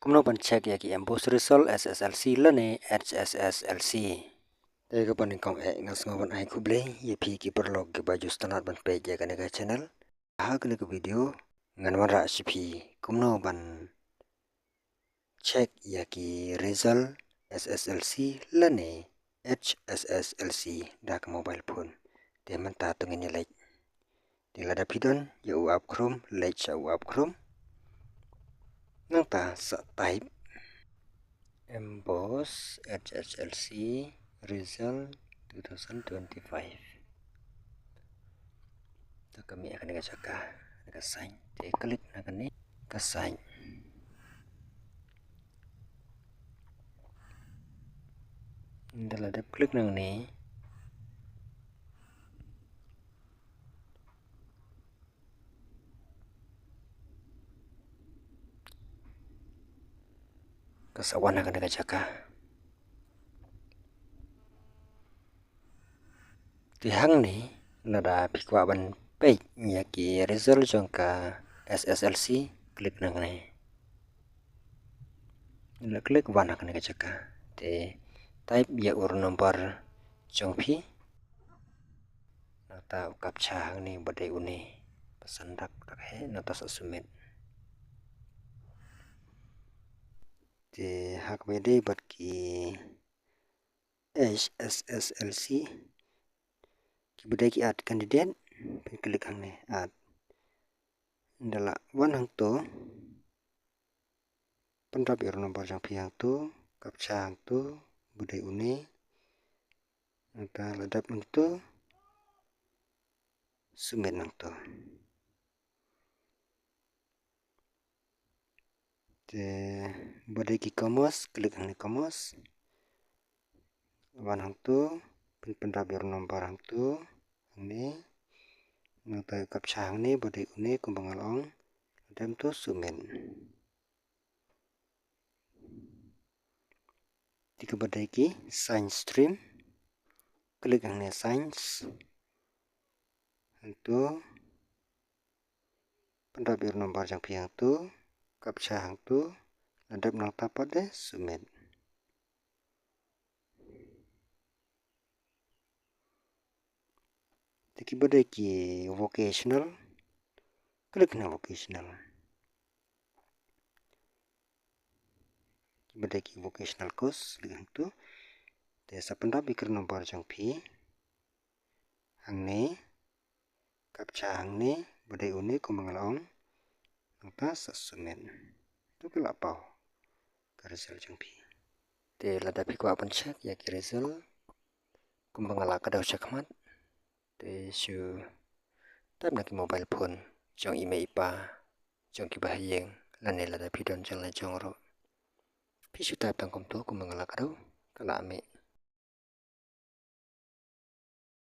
Kumno ban check ya ki emboss result SSLC lane HSSLC. Tega ban kong ngas ngoban ai kuble ye pi ki perlog ke baju standard ban page ya kanega channel. Ha kene ke video ngan wan ra pi kumno ban check ya ki result SSLC lane HSSLC dak mobile phone. Te man ta tungin like. Te lada pidon ya uap krom like sa uap krom. Nang ta sa type emboss HSLC result 2025. Ta kami akan nagacaka nagasign. Te klik na kani ka sign. Ndala dap klik nang ni kasawan akan nagacaka. Tihang ni nada pikwa ban page ya ki result jongka SSLC klik nang ni. Nila klik wan akan nagacaka. Te type ya ur nomor jongpi. Nata ukap chang ni badai uni pasandak rakhe nata sasumet. Te hak bede bat ki HSSLC ki badai ki ad candidate klik hang ni ad ndala wan hang to pandrap ur nomor jongpi hang to kap chang to badai uni nata ladap hang to sumet nang to. Te badai ki komos klik hang ni komos wan hang to pandrap ur nomor hang to hang ni nata kap chang ni badai uni kumbangal ong ladap to sumet. Tika badai ki science stream klik hang ni science hang to pandrap ur nomor jongpi hang to kap chang to ladap nang tapat de sumet. Tiki badai ki vocational klik na vocational. Badai ki vocational course klik hang to te sa pandrap ikir nomor jongpi hang ni kap chang hang ni badai uni kumbangal ong nangta sa sumet. Tu kala pau ka result jongpi. Te lada pikwa ban check ya ki result kumbangala kadaw chakmat. Te shu tab na ki mobile phone jong email pa jong ki bahayeng lane lada pidon jong la jong ro. Pishu tab tang kom to kumbangala kadaw kala ame